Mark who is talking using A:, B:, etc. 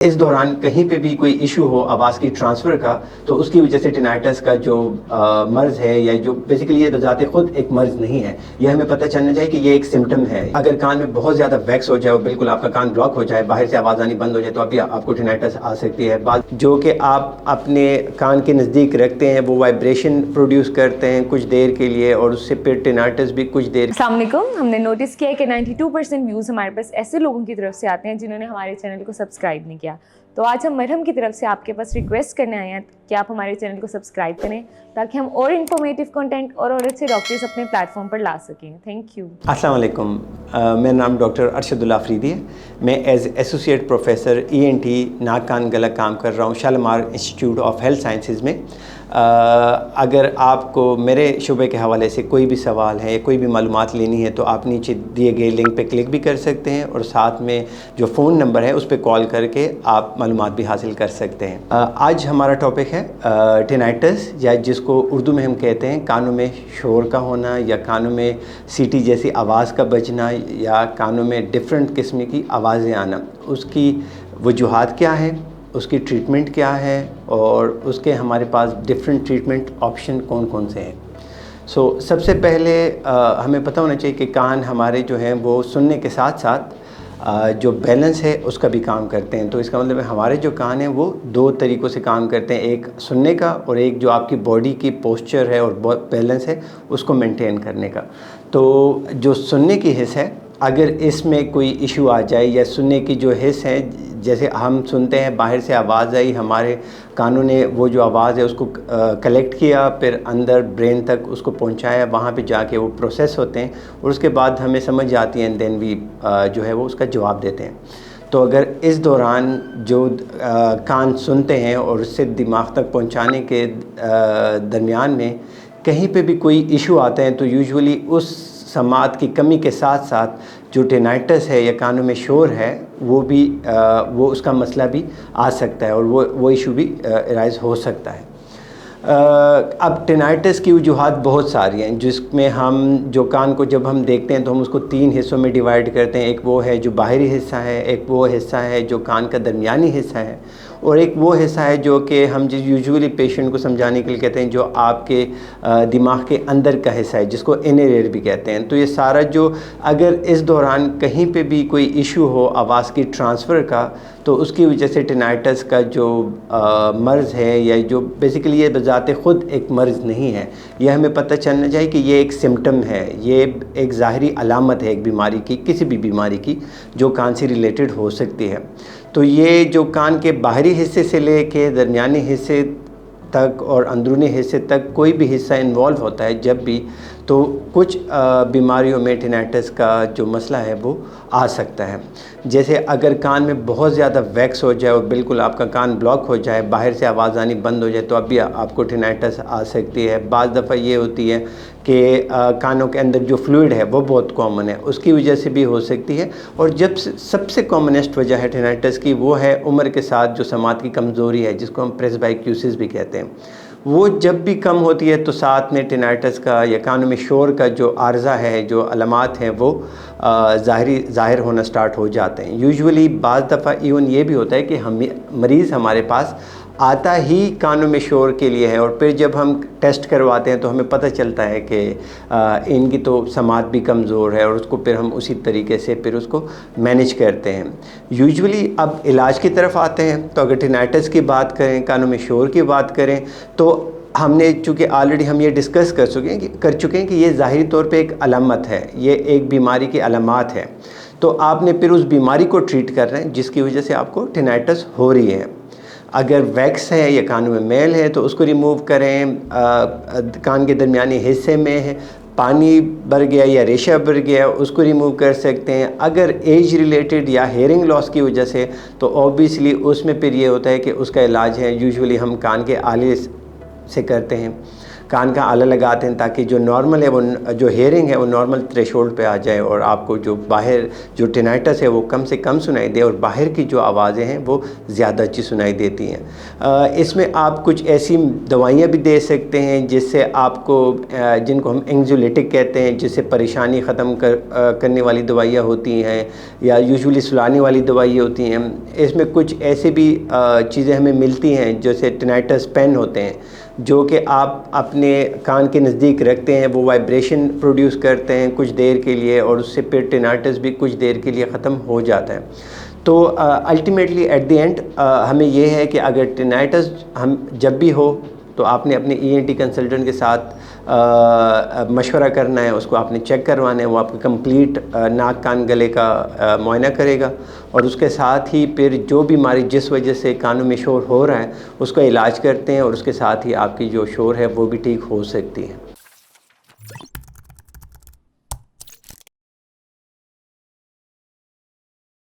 A: اس دوران کہیں پہ بھی کوئی ایشو ہو آواز کی ٹرانسفر کا تو اس کی وجہ سے ٹینائٹس کا جو مرض ہے یا جو بیسیکلی یہ بذات خود ایک مرض نہیں ہے، یہ ہمیں پتہ چلنا چاہیے کہ یہ ایک سمٹم ہے۔ اگر کان میں بہت زیادہ ویکس ہو جائے اور بالکل آپ کا کان بلاک ہو جائے، باہر سے آواز آنی بند ہو جائے تو ابھی آپ کو ٹینائٹس آ سکتی ہے۔ جو کہ آپ اپنے کان کے نزدیک رکھتے ہیں وہ وائبریشن پروڈیوس کرتے ہیں کچھ دیر کے لیے اور اس سے پھر ٹینائٹس بھی کچھ دیر۔
B: السلام علیکم۔ ہم نے نوٹس کیا ہے کہ 92% ویوز ہمارے پاس ایسے لوگوں کی طرف سے آتے ہیں جنہوں نے ہمارے چینل کو سبسکرائب نہیں کیا، تو آج ہم مرہم کی طرف سے آپ کے پاس ریکویسٹ کرنے آئے ہیں کہ آپ ہمارے چینل کو سبسکرائب کریں تاکہ ہم اور انفارمیٹیو کنٹینٹ اور اچھے ڈاکٹرز اپنے پلیٹ فارم پر لا سکیں۔ Thank you.
A: السلام علیکم، میرا نام ڈاکٹر ارشد اللہ آفریدی ہے۔ میں ایز ایسوسیٹ پروفیسر ENT ناک کان گلا کام کر رہا ہوں Shalimar institute of health sciences میں۔ اگر آپ کو میرے شعبے کے حوالے سے کوئی بھی سوال ہے یا کوئی بھی معلومات لینی ہے تو آپ نیچے دیے گئے لنک پہ کلک بھی کر سکتے ہیں اور ساتھ میں جو فون نمبر ہے اس پہ کال کر کے آپ معلومات بھی حاصل کر سکتے ہیں۔ آج ہمارا ٹاپک ہے ٹینائٹس، یا جس کو اردو میں ہم کہتے ہیں کانوں میں شور کا ہونا یا کانوں میں سیٹی جیسی آواز کا بجنا یا کانوں میں ڈفرینٹ قسم کی آوازیں آنا۔ اس کی وجوہات کیا ہیں، اس کی ٹریٹمنٹ کیا ہے اور اس کے ہمارے پاس ڈفرینٹ ٹریٹمنٹ آپشن کون کون سے ہیں۔ سب سے پہلے ہمیں پتہ ہونا چاہیے کہ کان ہمارے جو ہیں وہ سننے کے ساتھ ساتھ جو بیلنس ہے اس کا بھی کام کرتے ہیں۔ تو اس کا مطلب ہے ہمارے جو کان ہیں وہ دو طریقوں سے کام کرتے ہیں، ایک سننے کا اور ایک جو آپ کی باڈی کی پوسچر ہے اور بیلنس ہے اس کو مینٹین کرنے کا۔ تو جو سننے کی حص ہے، اگر اس میں کوئی ایشو آ جائے یا سننے کی جو حص ہے، جیسے ہم سنتے ہیں باہر سے آواز آئی، ہمارے کانوں نے وہ جو آواز ہے اس کو کلیکٹ کیا، پھر اندر برین تک اس کو پہنچایا، وہاں پہ جا کے وہ پروسیس ہوتے ہیں اور اس کے بعد ہمیں سمجھ آتی ہیں، دین وی جو ہے وہ اس کا جواب دیتے ہیں۔ تو اگر اس دوران جو کان سنتے ہیں اور اس سے دماغ تک پہنچانے کے درمیان میں کہیں پہ بھی کوئی ایشو آتے ہیں تو یوزولی اس سماعت کی کمی کے ساتھ ساتھ جو ٹینائٹس ہے یا کانوں میں شور ہے وہ اس کا مسئلہ بھی آ سکتا ہے اور وہ ایشو بھی ارائز ہو سکتا ہے۔ اب ٹینائٹس کی وجوہات بہت ساری ہیں، جس میں ہم جو کان کو جب ہم دیکھتے ہیں تو ہم اس کو 3 حصوں میں ڈیوائیڈ کرتے ہیں۔ ایک وہ ہے جو باہری حصہ ہے، ایک وہ حصہ ہے جو کان کا درمیانی حصہ ہے، اور ایک وہ حصہ ہے جو کہ ہم یوزولی پیشنٹ کو سمجھانے کے لیے کہتے ہیں جو آپ کے دماغ کے اندر کا حصہ ہے، جس کو انر ایئر بھی کہتے ہیں۔ تو یہ سارا جو اگر اس دوران کہیں پہ بھی کوئی ایشو ہو آواز کی ٹرانسفر کا تو اس کی وجہ سے ٹینائٹس کا جو مرض ہے یا جو بیسیکلی یہ بذات خود ایک مرض نہیں ہے، یہ ہمیں پتہ چلنا چاہیے کہ یہ ایک سمٹم ہے، یہ ایک ظاہری علامت ہے ایک بیماری کی، کسی بھی بیماری کی جو کان سے ریلیٹڈ ہو سکتی ہے۔ تو یہ جو کان کے باہری حصے سے لے کے درمیانی حصے تک اور اندرونی حصے تک کوئی بھی حصہ انوالو ہوتا ہے جب بھی، تو کچھ بیماریوں میں ٹینائٹس کا جو مسئلہ ہے وہ آ سکتا ہے۔ جیسے اگر کان میں بہت زیادہ ویکس ہو جائے اور بالکل آپ کا کان بلاک ہو جائے، باہر سے آواز آنی بند ہو جائے تو اب بھی آپ کو ٹینائٹس آ سکتی ہے۔ بعض دفعہ یہ ہوتی ہے کہ کانوں کے اندر جو فلوئڈ ہے وہ بہت کامن ہے، اس کی وجہ سے بھی ہو سکتی ہے۔ اور جب سب سے کامنسٹ وجہ ہے ٹینائٹس کی وہ ہے عمر کے ساتھ جو سماعت کی کمزوری ہے، جس کو ہم پریسبائکیوسس بھی کہتے ہیں۔ وہ جب بھی کم ہوتی ہے تو ساتھ میں ٹینائٹس کا یا کانوں میں شور کا جو عارضہ ہے، جو علامات ہیں وہ ظاہر ہونا سٹارٹ ہو جاتے ہیں۔ یوزولی بعض دفعہ ایون یہ بھی ہوتا ہے کہ مریض ہمارے پاس آتا ہی کانوں میں شور کے لیے ہے، اور پھر جب ہم ٹیسٹ کرواتے ہیں تو ہمیں پتہ چلتا ہے کہ ان کی تو سماعت بھی کمزور ہے، اور اس کو پھر ہم اسی طریقے سے پھر اس کو مینیج کرتے ہیں۔ یوزولی اب علاج کی طرف آتے ہیں، تو اگر ٹینائٹس کی بات کریں، کانوں میں شور کی بات کریں، تو ہم نے چونکہ آلریڈی ہم یہ ڈسکس کر چکے ہیں کہ یہ ظاہری طور پہ ایک علامت ہے، یہ ایک بیماری کی علامات ہے، تو آپ نے پھر اس بیماری کو ٹریٹ کر رہے ہیں جس کی وجہ سے آپ کو ٹینائٹس ہو رہی ہے۔ اگر ویکس ہے یا کانوں میں میل ہے تو اس کو ریموو کریں۔ کان کے درمیانی حصے میں پانی بھر گیا یا ریشہ بھر گیا اس کو ریموو کر سکتے ہیں۔ اگر ایج ریلیٹڈ یا ہیئرنگ لاس کی وجہ سے تو اوبیسلی اس میں پھر یہ ہوتا ہے کہ اس کا علاج ہے یوزولی ہم کان کے آلے سے کرتے ہیں۔ کان کا آلہ لگاتے ہیں تاکہ جو نارمل ہے وہ جو ہیئرنگ ہے وہ نارمل تھریشولڈ پہ آ جائے اور آپ کو جو باہر جو ٹینائٹس ہے وہ کم سے کم سنائی دے اور باہر کی جو آوازیں ہیں وہ زیادہ اچھی سنائی دیتی ہیں۔ اس میں آپ کچھ ایسی دوائیاں بھی دے سکتے ہیں جس سے آپ کو جن کو ہم انگزولیٹک کہتے ہیں، جس سے پریشانی ختم کرنے والی دوائیاں ہوتی ہیں یا یوزولی سلانے والی دوائیاں ہوتی ہیں۔ اس میں کچھ ایسے بھی چیزیں ہمیں ملتی ہیں جیسے ٹینائٹس پین ہوتے ہیں جو کہ آپ اپنے کان کے نزدیک رکھتے ہیں، وہ وائبریشن پروڈیوس کرتے ہیں کچھ دیر کے لیے اور اس سے پھر ٹینائٹس بھی کچھ دیر کے لیے ختم ہو جاتا ہے۔ تو الٹیمیٹلی ایٹ دی اینڈ ہمیں یہ ہے کہ اگر ٹینائٹس ہم جب بھی ہو تو آپ نے اپنے ENT کنسلٹنٹ کے ساتھ مشورہ کرنا ہے، اس کو آپ نے چیک کروانا ہے، وہ آپ کو کمپلیٹ ناک کان گلے کا معائنہ کرے گا اور اس کے ساتھ ہی پھر جو بیماری جس وجہ سے کانوں میں شور ہو رہا ہے اس کا علاج کرتے ہیں اور اس کے ساتھ ہی آپ کی جو شور ہے وہ بھی ٹھیک ہو سکتی ہے۔